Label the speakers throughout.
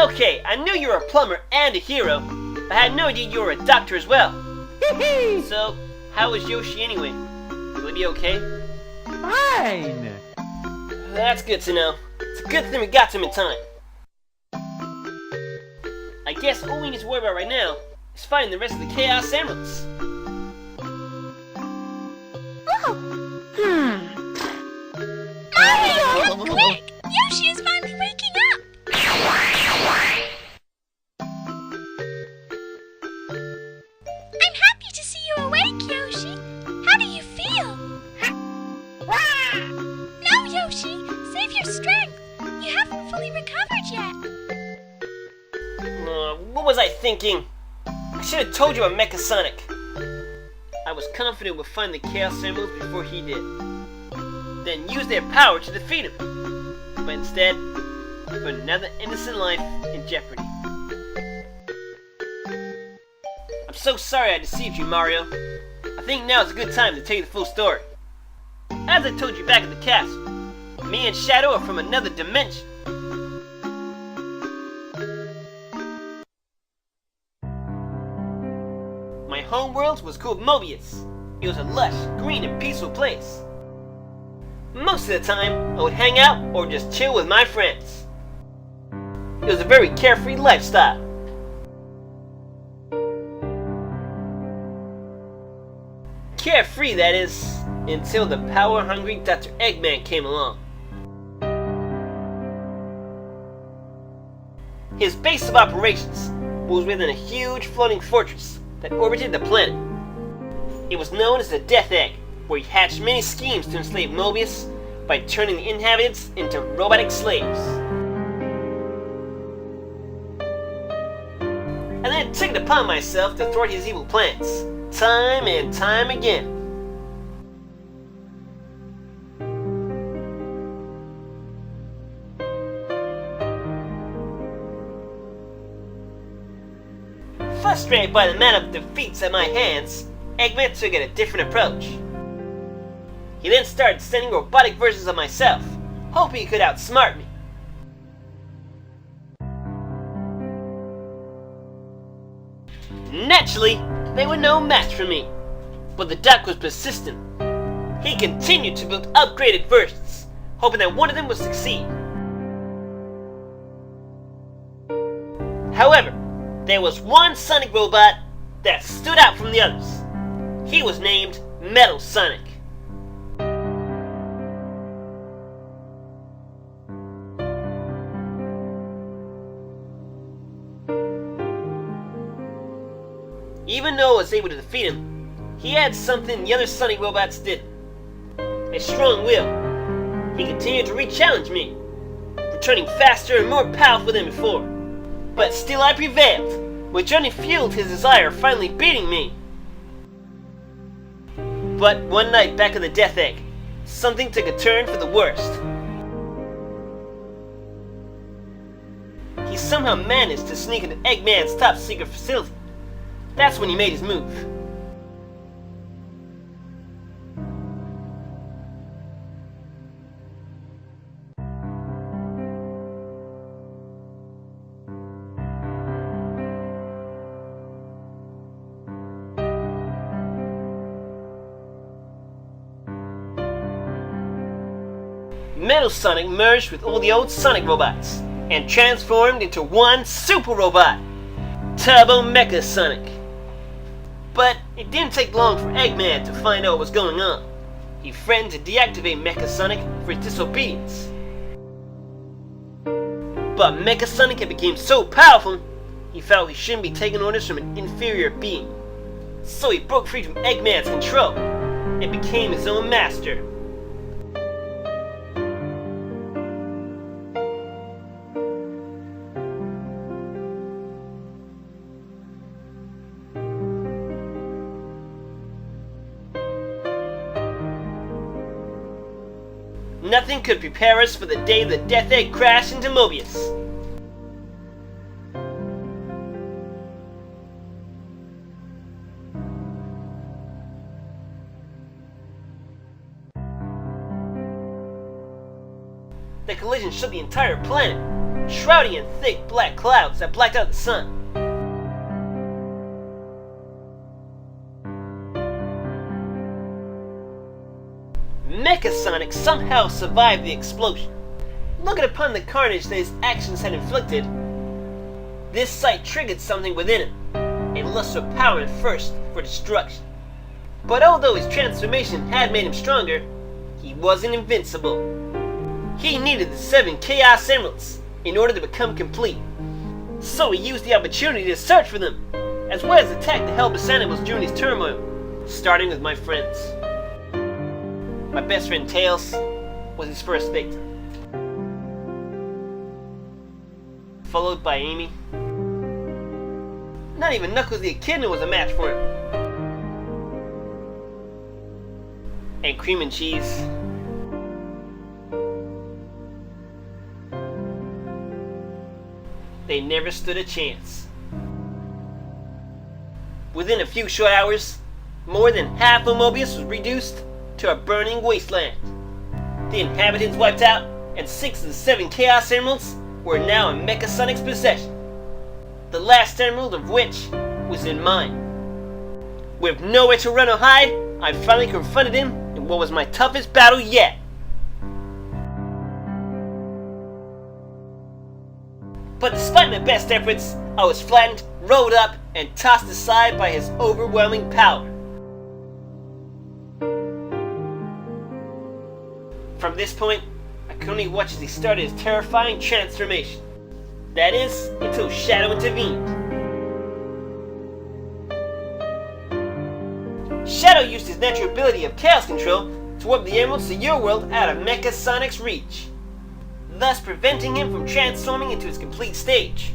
Speaker 1: Okay, I knew you were a plumber and a hero, but I had no idea you were a doctor as well. So, how is Yoshi anyway? Will he be okay?
Speaker 2: Fine!
Speaker 1: That's good to know. It's a good thing we got to him in time. I guess all we need to worry about right now is finding the rest of the Chaos Emeralds.
Speaker 3: Mario, come quick! Yoshi is finally waking up! I'm happy to see you awake, Yoshi. How do you feel? No, Yoshi! Save your strength! You haven't fully recovered yet.
Speaker 1: What was I thinking? I should have told you about Mecha Sonic. I was confident we'd find the Chaos Emeralds before he did. Then use their power to defeat him. But instead, put another innocent life in jeopardy. I'm so sorry I deceived you, Mario. I think now is a good time to tell you the full story. As I told you back at the castle, me and Shadow are from another dimension. My homeworld was called Mobius. It was a lush, green, and peaceful place. Most of the time, I would hang out or just chill with my friends. It was a very carefree lifestyle. Carefree, that is, until the power-hungry Dr. Eggman came along. His base of operations was within a huge floating fortress that orbited the planet. It was known as the Death Egg, where he hatched many schemes to enslave Mobius by turning the inhabitants into robotic slaves. And then took it upon myself to thwart his evil plans, time and time again. Frustrated by the amount of defeats at my hands, Eggman took a different approach. He then started sending robotic versions of myself, hoping he could outsmart me. Naturally, they were no match for me, but the duck was persistent. He continued to build upgraded versions, hoping that one of them would succeed. However, there was one Sonic robot that stood out from the others. He was named Metal Sonic. Even though I was able to defeat him, he had something the other Sonic robots didn't. A strong will. He continued to re-challenge me, returning faster and more powerful than before. But still I prevailed, which only fueled his desire of finally beating me. But one night back at the Death Egg, something took a turn for the worst. He somehow managed to sneak into Eggman's top secret facility. That's when he made his move. Metal Sonic merged with all the old Sonic robots and transformed into one super robot, Turbo Mecha Sonic. But it didn't take long for Eggman to find out what was going on. He threatened to deactivate Mecha Sonic for his disobedience. But Mecha Sonic had become so powerful, he felt he shouldn't be taking orders from an inferior being. So he broke free from Eggman's control and became his own master. Nothing could prepare us for the day the Death Egg crashed into Mobius. The collision shook the entire planet, shrouding in thick black clouds that blacked out the sun. Mecha-Sonic somehow survived the explosion. Looking upon the carnage that his actions had inflicted, this sight triggered something within him, a lust for power and thirst for destruction. But although his transformation had made him stronger, he wasn't invincible. He needed the 7 Chaos Emeralds in order to become complete. So he used the opportunity to search for them, as well as attack the helpless animals during his turmoil, starting with my friends. My best friend Tails was his first victim, followed by Amy. Not even Knuckles the Echidna was a match for him. And Cream and Cheese. They never stood a chance. Within a few short hours, more than half of Mobius was reduced to a burning wasteland. The inhabitants wiped out, and 6 of the 7 Chaos Emeralds were now in Mecha-Sonic's possession. The last emerald of which was in mine. With nowhere to run or hide, I finally confronted him in what was my toughest battle yet. But despite my best efforts, I was flattened, rolled up, and tossed aside by his overwhelming power. From this point, I could only watch as he started his terrifying transformation. That is, until Shadow intervened. Shadow used his natural ability of chaos control to warp the emeralds to your world out of Mecha-Sonic's reach, thus preventing him from transforming into his complete stage.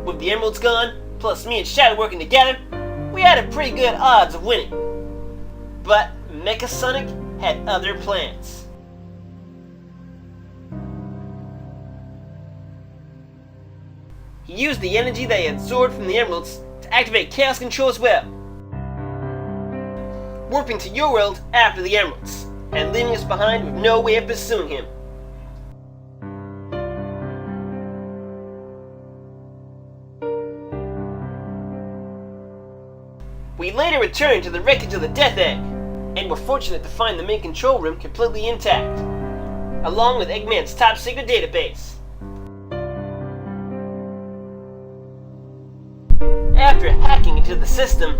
Speaker 1: With the emeralds gone, plus me and Shadow working together, we had a pretty good odds of winning. But Mecha-Sonic had other plans. He used the energy that he absorbed from the emeralds to activate chaos control as well, warping to your world after the emeralds, and leaving us behind with no way of pursuing him. We later returned to the wreckage of the Death Egg, and were fortunate to find the main control room completely intact, along with Eggman's top secret database. After hacking into the system,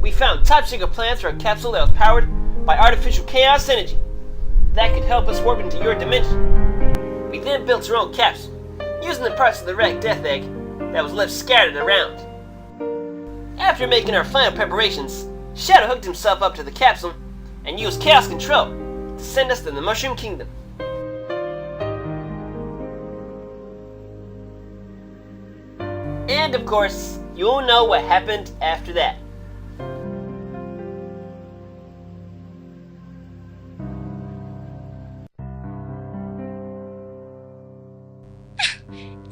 Speaker 1: we found top secret plans for a capsule that was powered by artificial chaos energy that could help us warp into your dimension. We then built our own capsule, using the parts of the wrecked Death Egg that was left scattered around. After making our final preparations, Shadow hooked himself up to the capsule and used chaos control to send us to the Mushroom Kingdom. And of course, you all know what happened after that.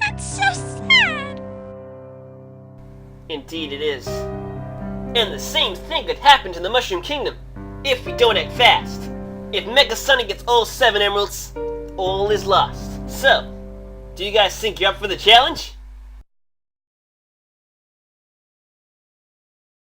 Speaker 3: That's so sad.
Speaker 1: Indeed it is. And the same thing could happen to the Mushroom Kingdom if we don't act fast. If Mecha-Sonic gets all 7 emeralds, all is lost. So, do you guys think you're up for the challenge?